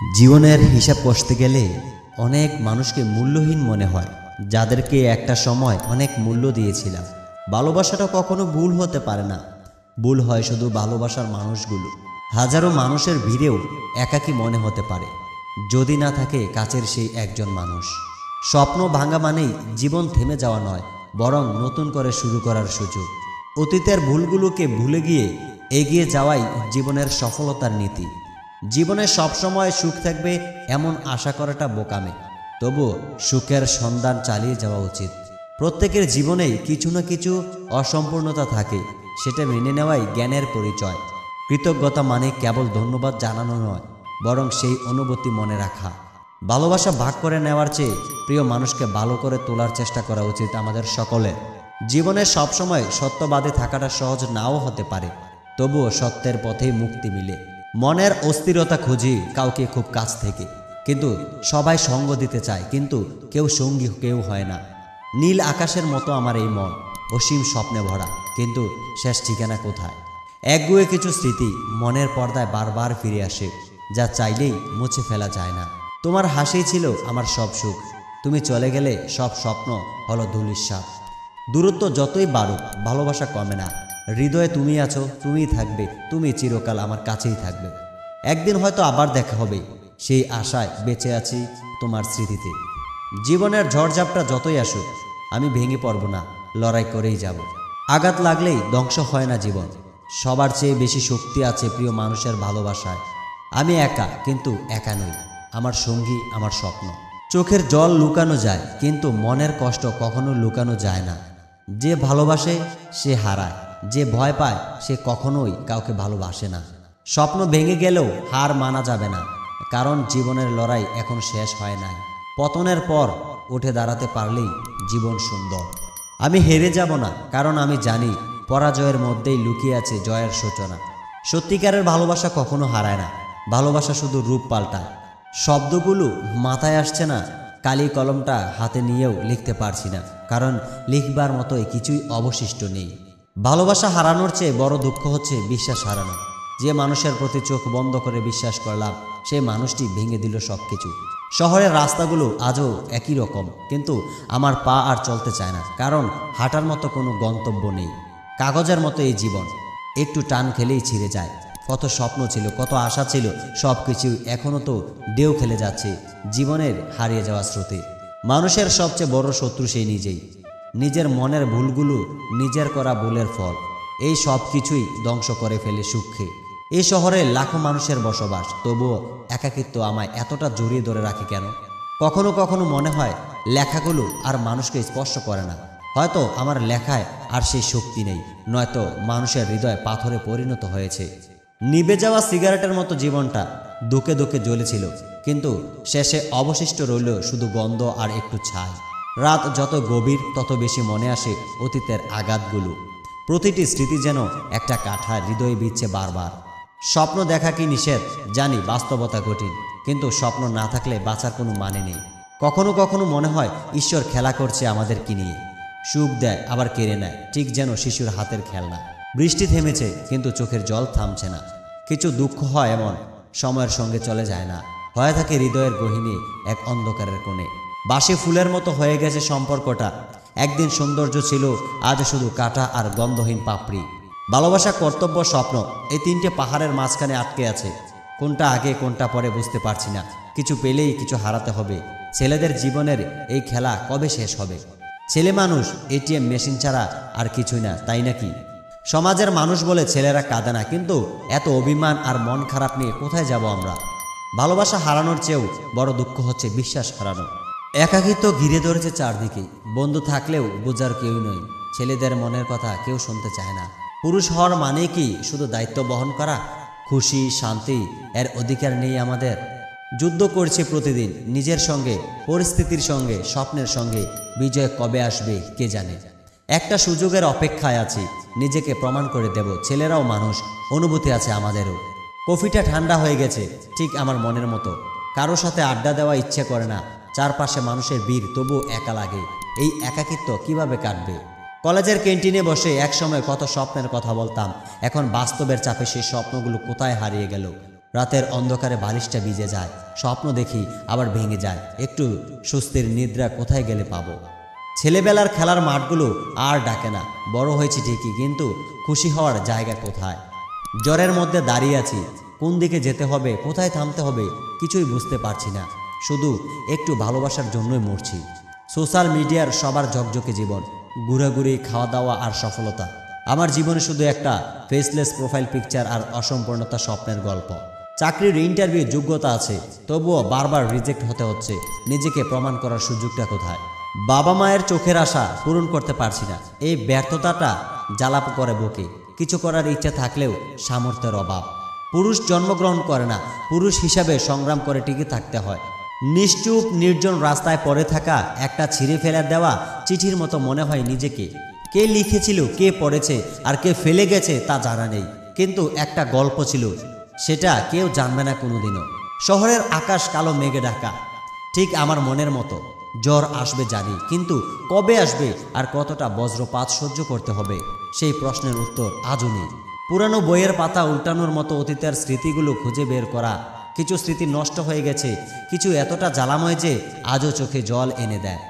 জীবনের হিসাব কষতে গেলে অনেক মানুষকে মূল্যহীন মনে হয়, যাদেরকে একটা সময় অনেক মূল্য দিয়েছিলাম। ভালোবাসাটা কখনো ভুল হতে পারে না, ভুল হয় শুধু ভালোবাসার মানুষগুলো। হাজারো মানুষের ভিড়েও একাকী মনে হতে পারে যদি না থাকে কাছের সেই একজন মানুষ। স্বপ্ন ভাঙা মানেই জীবন থেমে যাওয়া নয়, বরং নতুন করে শুরু করার সুযোগ। অতীতের ভুলগুলোকে ভুলে গিয়ে এগিয়ে যাওয়াই জীবনের সফলতার নীতি। জীবনে সবসময় সুখ থাকবে এমন আশা করাটা বোকামে, তবুও সুখের সন্ধান চালিয়ে যাওয়া উচিত। প্রত্যেকের জীবনেই কিছু না কিছু অসম্পূর্ণতা থাকে, সেটা মেনে নেওয়াই জ্ঞানের পরিচয়। কৃতজ্ঞতা মানে কেবল ধন্যবাদ জানানো নয়, বরং সেই অনুভূতি মনে রাখা। ভালোবাসা ভাগ করে নেওয়ার চেয়ে প্রিয় মানুষকে ভালো করে তোলার চেষ্টা করা উচিত আমাদের সকলের। জীবনে সবসময় সত্যবাদী থাকাটা সহজ নাও হতে পারে, তবুও সত্যের পথেই মুক্তি মিলে। মনের অস্থিরতা খুঁজি কাউকে খুব কাছ থেকে, কিন্তু সবাই সঙ্গ দিতে চায়, কিন্তু কেউ সঙ্গী কেউ হয় না। নীল আকাশের মতো আমার এই মন, অসীম স্বপ্নে ভরা, কিন্তু শেষ ঠিকানা কোথায়? একগুয়ে কিছু স্মৃতি মনের পর্দায় বারবার ফিরে আসে, যা চাইলেই মুছে ফেলা যায় না। তোমার হাসি ছিল আমার সব সুখ, তুমি চলে গেলে সব স্বপ্ন হলো ধূলিসাৎ। দূরত্ব যতই বাড়ুক ভালোবাসা কমে না। হৃদয়ে তুমি আছো, তুমিই থাকবে, তুমি চিরকাল আমার কাছেই থাকবে। একদিন হয়তো আবার দেখা হবে, সেই আশায় বেঁচে আছি তোমার স্মৃতিতে। জীবনের ঝড়ঝাপটা যতই আসুক আমি ভেঙে পড়ব না, লড়াই করেই যাব। আঘাত লাগলেই ধ্বংস হয় না জীবন, সবার চেয়ে বেশি শক্তি আছে প্রিয় মানুষের ভালোবাসায়। আমি একা, কিন্তু একা নই, আমার সঙ্গী আমার স্বপ্ন। চোখের জল লুকানো যায়, কিন্তু মনের কষ্ট কখনো লুকানো যায় না। যে ভালোবাসে সে হারায়, যে ভয় পায় সে কখনোই কাউকে ভালোবাসে না। স্বপ্ন ভেঙে গেলেও হার মানা যাবে না, কারণ জীবনের লড়াই এখন শেষ হয় নাই। পতনের পর উঠে দাঁড়াতে পারলেই জীবন সুন্দর। আমি হেরে যাব না, কারণ আমি জানি পরাজয়ের মধ্যেই লুকিয়ে আছে জয়ের সূচনা। সত্যিকারের ভালোবাসা কখনো হারায় না, ভালোবাসা শুধু রূপ পাল্টায়। শব্দগুলো মাথায় আসছে না, কালি কলমটা হাতে নিয়েও লিখতে পারছি না, কারণ লিখবার মতোই কিছুই অবশিষ্ট নেই। ভালোবাসা হারানোর চেয়ে বড় দুঃখ হচ্ছে বিশ্বাস হারানো। যে মানুষের প্রতি চোখ বন্ধ করে বিশ্বাস করলাম, সেই মানুষটি ভেঙে দিল সবকিছু। শহরের রাস্তাগুলো আজও একই রকম, কিন্তু আমার পা আর চলতে চায় না, কারণ হাঁটার মতো কোনো গন্তব্য নেই। কাগজের মতো এই জীবন, একটু টান খেলেই ছিঁড়ে যায়। কত স্বপ্ন ছিল, কত আশা ছিল, সব কিছু এখনও তো ঢেউ খেলে যাচ্ছে জীবনের হারিয়ে যাওয়া স্রোতে। মানুষের সবচেয়ে বড় শত্রু সেই নিজেই। নিজের মনের ভুলগুলো, নিজের করা ভুলের ফল, এই সব কিছুই ধ্বংস করে ফেলে সুখে। এই শহরে লাখো মানুষের বসবাস, তবুও একাকিত্ব আমায় এতটা জড়িয়ে ধরে রাখে কেন? কখনো কখনো মনে হয় লেখাগুলো আর মানুষকে স্পর্শ করে না। হয়তো আমার লেখায় আর সেই শক্তি নেই, নয়তো মানুষের হৃদয় পাথরে পরিণত হয়েছে। নিভে যাওয়া সিগারেটের মতো জীবনটা দুকে দুকে জ্বলেছিল, কিন্তু শেষে অবশিষ্ট রইল শুধু গন্ধ আর একটু ছাই। রাত যত গভীর তত বেশি মনে আসে অতীতের আঘাতগুলো। প্রতিটি স্মৃতি যেন একটা কাঠা হৃদয়ে বিচ্ছে বারবার। স্বপ্ন দেখা কি নিষেধ জানি, বাস্তবতা কঠিন, কিন্তু স্বপ্ন না থাকলে বাঁচার কোনো মানে নেই। কখনো কখনো মনে হয় ঈশ্বর খেলা করছে আমাদের কি নিয়ে, সুখ দেয় আবার কেড়ে নেয়, ঠিক যেন শিশুর হাতের খেলনা। বৃষ্টি থেমেছে, কিন্তু চোখের জল থামছে না। কিছু দুঃখ হয় এমন, সময়ের সঙ্গে চলে যায় না, হয়ে থাকে হৃদয়ের গহীনে এক অন্ধকারের কোণে। বাসি ফুলের মতো হয়ে গেছে সম্পর্কটা, একদিন সৌন্দর্য ছিল, আজ শুধু কাটা আর গন্ধহীন পাপড়ি। ভালোবাসা, কর্তব্য, স্বপ্ন, এই তিনটে পাহাড়ের মাঝখানে আটকে আছে। কোনটা আগে কোনটা পরে বুঝতে পারছি না। কিছু পেলেই কিছু হারাতে হবে। ছেলেদের জীবনের এই খেলা কবে শেষ হবে? ছেলে মানুষ এটিএম মেশিন ছাড়া আর কিছুই না, তাই নাকি? সমাজের মানুষ বলে ছেলেরা কাঁদে না, কিন্তু এত অভিমান আর মন খারাপ নিয়ে কোথায় যাব আমরা? ভালোবাসা হারানোর চেয়েও বড় দুঃখ হচ্ছে বিশ্বাস হারানো। একাকিত্ব ঘিরে ধরেছে চারদিকে, বন্ধু থাকলেও বোঝার কেউ নেই। ছেলেদের মনের কথা কেউ শুনতে চায় না। পুরুষ হওয়ার মানে কি শুধু দায়িত্ব বহন করা? খুশি শান্তি এর অধিকার নেই আমাদের? যুদ্ধ করছি প্রতিদিন নিজের সঙ্গে, পরিস্থিতির সঙ্গে, স্বপ্নের সঙ্গে। বিজয় কবে আসবে কে জানে। একটা সুযোগের অপেক্ষায় আছি, নিজেকে প্রমাণ করে দেব। ছেলেরাও মানুষ, অনুভূতি আছে আমাদেরও। কফিটা ঠান্ডা হয়ে গেছে, ঠিক আমার মনের মতো। কারো সাথে আড্ডা দেওয়া ইচ্ছে করে না, চারপাশে মানুষের ভিড়, তবু একা লাগে। এই একাকিত্ব কিভাবে কাটবে? কলেজের ক্যান্টিনে বসে একসময় কত স্বপ্নের কথা বলতাম, এখন বাস্তবের চাপে সেই স্বপ্নগুলো কোথায় হারিয়ে গেল? রাতের অন্ধকারে বালিশটা ভিজে যায়, স্বপ্ন দেখি আবার ভেঙে যায়, একটু স্বস্তির নিদ্রা কোথায় গেলে পাবো। ছেলেবেলার খেলার মাঠগুলো আর ডাকে না। বড় হয়েছি ঠিকই, কিন্তু খুশি হওয়ার জায়গা কোথায়? জ্বরের মধ্যে দাঁড়িয়ে আছি, কোন দিকে যেতে হবে, কোথায় থামতে হবে কিছুই বুঝতে পারছি না। শুধু একটু ভালোবাসার জন্যই মরছি। সোশ্যাল মিডিয়ার সবার ঝকঝকে জীবন, ঘুরাঘুরি, খাওয়া দাওয়া আর সফলতা। আমার জীবনে শুধু একটা ফেসলেস প্রোফাইল পিকচার আর অসম্পূর্ণতা স্বপ্নের গল্প। চাকরির ইন্টারভিউ যোগ্যতা আছে, তবুও বারবার রিজেক্ট হতে হচ্ছে। নিজেকে প্রমাণ করার সুযোগটা কোথায়? বাবা মায়ের চোখের আশা পূরণ করতে পারছি না। এই ব্যর্থতাটা জ্বালাপ করে বুকে। কিছু করার ইচ্ছা থাকলেও সামর্থ্যের অভাব। পুরুষ জন্মগ্রহণ করে না, পুরুষ হিসাবে সংগ্রাম করে টিকে থাকতে হয়। নিশ্চুপ নির্জন রাস্তায় পড়ে থাকা একটা ছিঁড়ে ফেলে দেওয়া চিঠির মতো মনে হয় নিজেকে। কে লিখেছিল, কে পড়েছে আর কে ফেলে গেছে তা জানা নেই, কিন্তু একটা গল্প ছিল, সেটা কেউ জানবে না কোনোদিনও। শহরের আকাশ কালো মেঘে ঢাকা, ঠিক আমার মনের মতো। জ্বর আসবে জানি, কিন্তু কবে আসবে আর কতটা বজ্রপাত সহ্য করতে হবে সেই প্রশ্নের উত্তর আজও নেই। পুরানো বইয়ের পাতা উল্টানোর মতো অতীতের স্মৃতিগুলো খুঁজে বের করা। কিছু স্মৃতি নষ্ট হয়ে গেছে, কিছু এতটা জ্বালাময় যে আজও চোখে জল এনে দেয়।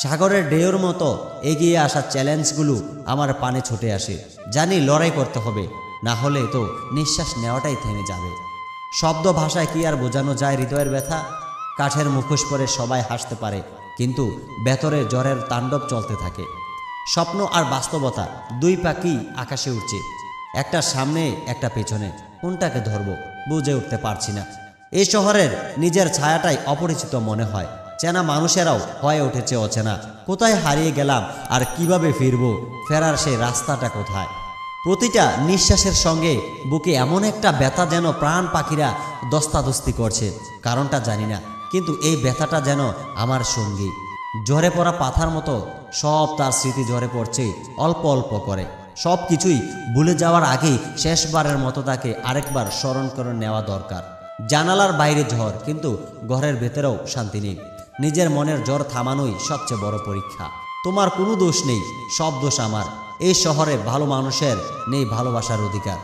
সাগরের ঢেউর মতো এগিয়ে আসা চ্যালেঞ্জগুলো আমার পানে ছুটে আসে। জানি লড়াই করতে হবে, না হলে তো নিঃশ্বাস নেওয়াটাই থেমে যাবে। শব্দ ভাষায় কি আর বোঝানো যায় হৃদয়ের ব্যথা? কাঠের মুখোশ পরে সবাই হাসতে পারে, কিন্তু ভেতরে জ্বরের তাণ্ডব চলতে থাকে। স্বপ্ন আর বাস্তবতা দুই পাখি আকাশে উঠছে, একটা সামনে একটা পেছনে। কোনটাকে ধরবো বুঝে উঠতে পারছি না। এই শহরের নিজের ছায়াটাই অপরিচিত মনে হয়। চেনা মানুষেরাও হয়ে উঠেছে অচেনা। কোথায় হারিয়ে গেলাম আর কিভাবে ফিরবো? ফেরার সেই রাস্তাটা কোথায়? প্রতিটা নিঃশ্বাসের সঙ্গে বুকে এমন একটা ব্যথা, যেন প্রাণ পাখিরা দস্তাদস্তি করছে। কারণটা জানি না, কিন্তু এই ব্যথাটা যেন আমার সঙ্গী। ঝরে পড়া পাথার মতো সব তার স্মৃতি ঝরে পড়ছে অল্প অল্প করে। সব কিছুই ভুলে যাওয়ার আগেই শেষবারের মতো তাকে আরেকবার স্মরণ করে নেওয়া দরকার। জানালার বাইরে ঝড়, কিন্তু ঘরের ভেতরেও শান্তি নেই। নিজের মনের জ্বর থামানোই সবচেয়ে বড় পরীক্ষা। তোমার কোনো দোষ নেই, সব দোষ আমার। এই শহরে ভালো মানুষের নেই ভালোবাসার অধিকার।